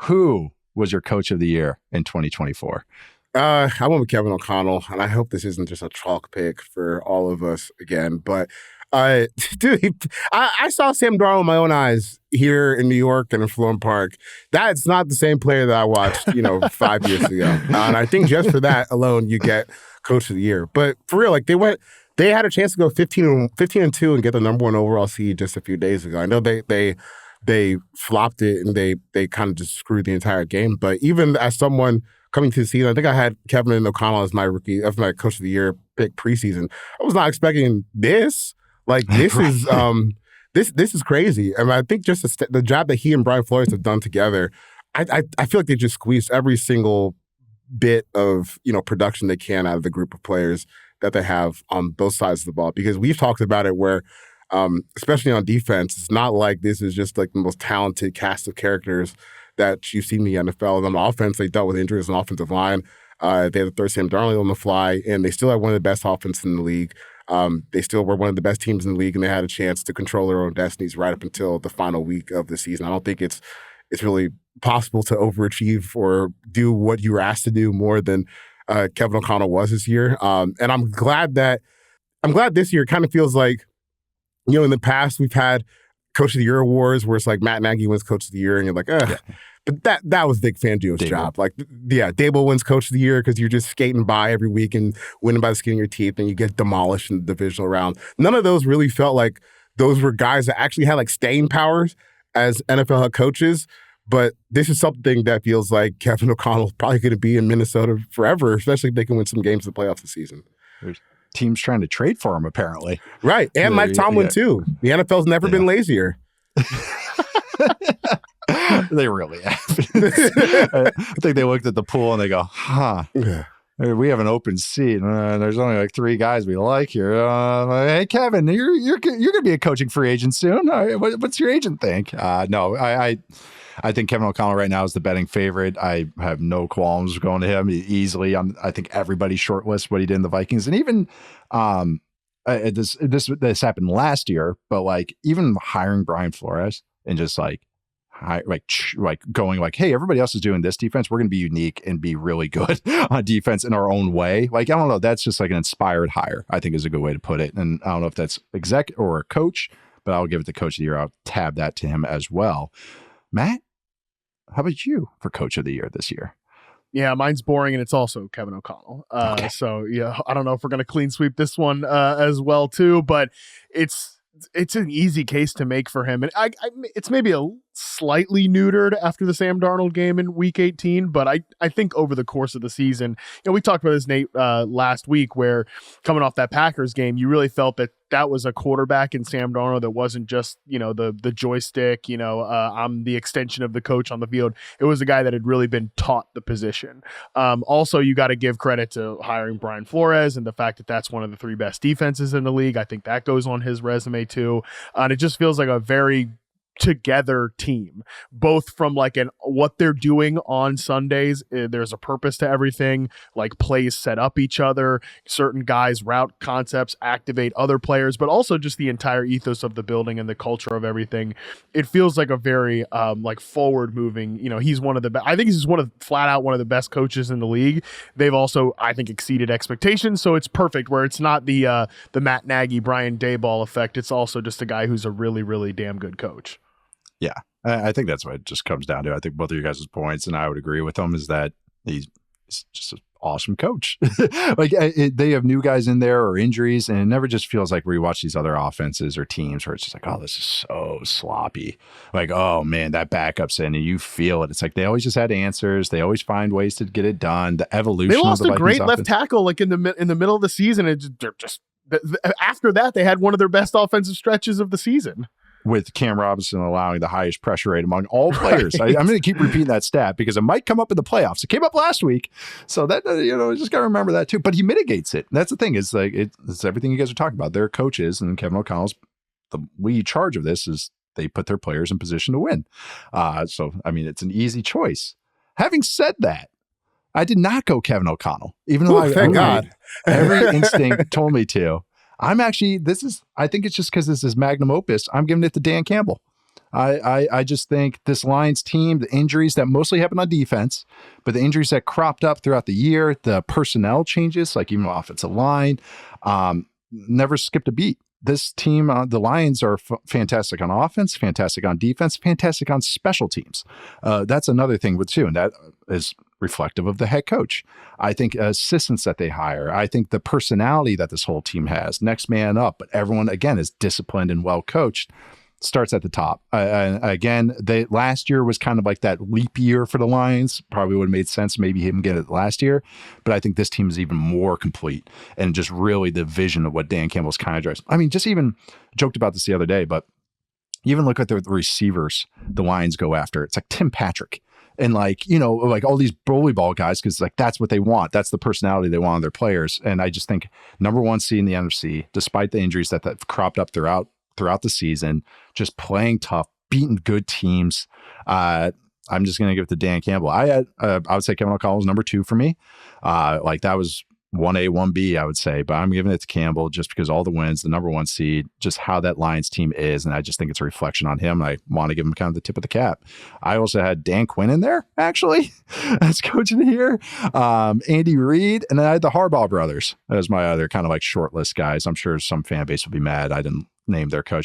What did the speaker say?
Who was your coach of the year in 2024? I went with Kevin O'Connell, and I hope this isn't just a chalk pick for all of us again. But, dude, I saw Sam Darnold with my own eyes here in New York and in Florham Park. That's not the same player that I watched, 5 years ago. And I think just for that alone, you get Coach of the Year. But for real, they had a chance to go 15-2 and get the number 1 overall seed just a few days ago. I know they flopped it and they kind of just screwed the entire game. But even as someone coming to the season, I think I had Kevin O'Connell as my Coach of the Year pick preseason. I was not expecting this. This is this is crazy. I mean, I think just the job that he and Brian Flores have done together, I feel like they just squeezed every single bit of production they can out of the group of players that they have on both sides of the ball. Because we've talked about it where, especially on defense, it's not like this is just like the most talented cast of characters that you've seen in the NFL. And on offense, they dealt with injuries on the offensive line. They had to throw Sam Darnold on the fly, and they still had one of the best offenses in the league. They still were one of the best teams in the league, and they had a chance to control their own destinies right up until the final week of the season. I don't think it's really possible to overachieve or do what you were asked to do more than Kevin O'Connell was this year. And I'm glad this year kind of feels like, in the past we've had Coach of the Year awards where it's like Matt Nagy wins Coach of the Year, and you're like, yeah. But that was Vic Fangio's job. Dable wins Coach of the Year because you're just skating by every week and winning by the skin of your teeth, and you get demolished in the divisional round. None of those really felt like those were guys that actually had staying powers as NFL head coaches. But this is something that feels like Kevin O'Connell's probably going to be in Minnesota forever, especially if they can win some games in the playoffs this season. There's teams trying to trade for him, apparently. Right. And Mike Tomlin, too. The NFL's never been lazier. They really have. I think they looked at the pool and they go, we have an open seat. There's only 3 guys we like here. Hey, Kevin, you're going to be a coaching free agent soon. What's your agent think? No, I think Kevin O'Connell right now is the betting favorite. I have no qualms going to him easily. I think everybody's shortlist what he did in the Vikings, and even this happened last year. But even hiring Brian Flores and just going hey, everybody else is doing this defense. We're going to be unique and be really good on defense in our own way. I don't know. That's just an inspired hire, I think is a good way to put it. And I don't know if that's exec or a coach, but I'll give it the Coach of the Year. I'll tab that to him as well. Matt, how about you for Coach of the Year this year? Yeah, mine's boring, and it's also Kevin O'Connell. Okay. So, yeah, I don't know if we're going to clean sweep this one as well, too, but it's an easy case to make for him. And it's maybe a slightly neutered after the Sam Darnold game in week 18, but I think over the course of the season, we talked about this, Nate, last week, where coming off that Packers game, you really felt that was a quarterback in Sam Darnold that wasn't just, the joystick, I'm the extension of the coach on the field. It was a guy that had really been taught the position. Also, you got to give credit to hiring Brian Flores and the fact that that's one of the 3 best defenses in the league. I think that goes on his resume too. And it just feels like a very together team, both from what they're doing on Sundays. There's a purpose to everything, plays set up each other, certain guys route concepts activate other players, but also just the entire ethos of the building and the culture of everything. It feels like a very forward moving, he's one of the I think he's flat out one of the best coaches in the league. They've also, I think, exceeded expectations, so it's perfect where it's not the Matt Nagy, Brian Daboll effect. It's also just a guy who's a really, really damn good coach. Yeah, I think that's what it just comes down to. I think both of you guys' points, and I would agree with them, is that he's just an awesome coach. They have new guys in there or injuries, and it never just feels like where you watch these other offenses or teams where it's just oh, this is so sloppy. Oh man, that backup's in, and you feel it. It's they always just had answers. They always find ways to get it done. The evolution. They lost of the a great Vikings left offense. tackle in the middle of the season. They're just after that they had one of their best offensive stretches of the season, with Cam Robinson allowing the highest pressure rate among all players. I'm going to keep repeating that stat because it might come up in the playoffs. It came up last week. So that, just got to remember that too. But he mitigates it. And that's the thing. It's it's everything you guys are talking about. They're coaches, and Kevin O'Connell's the lead charge of this is they put their players in position to win. So, it's an easy choice. Having said that, I did not go Kevin O'Connell, even though thank God. Every instinct told me to. I'm actually, I think it's just because this is magnum opus. I'm giving it to Dan Campbell. I just think this Lions team, the injuries that mostly happen on defense, but the injuries that cropped up throughout the year, the personnel changes, like even offensive line, never skipped a beat. This team, the Lions are fantastic on offense, fantastic on defense, fantastic on special teams. That's another thing with too, and that is reflective of the head coach. I think assistants that they hire. I think the personality that this whole team has, next man up, but everyone again is disciplined and well coached. Starts at the top. Again, last year was kind of like that leap year for the Lions. Probably would have made sense maybe him get it last year, but I think this team is even more complete and just really the vision of what Dan Campbell's kind of drives. I mean, just even joked about this the other day, but even look at the receivers the Lions go after. It's like Tim Patrick and like, you know, like all these bully ball guys, because like that's what they want. That's the personality they want on their players. And I just think number one seed in the NFC, despite the injuries that have cropped up throughout the season, just playing tough, beating good teams. I'm just going to give it to Dan Campbell. I would say Kevin O'Connell was number 2 for me. Like that was 1A, 1B, I would say, but I'm giving it to Campbell just because all the wins, the number 1 seed, just how that Lions team is. And I just think it's a reflection on him. I want to give him kind of the tip of the cap. I also had Dan Quinn in there, actually, as coach of the year. Andy Reid, and then I had the Harbaugh brothers as my other kind of like short list guys. I'm sure some fan base will be mad I didn't name their coach.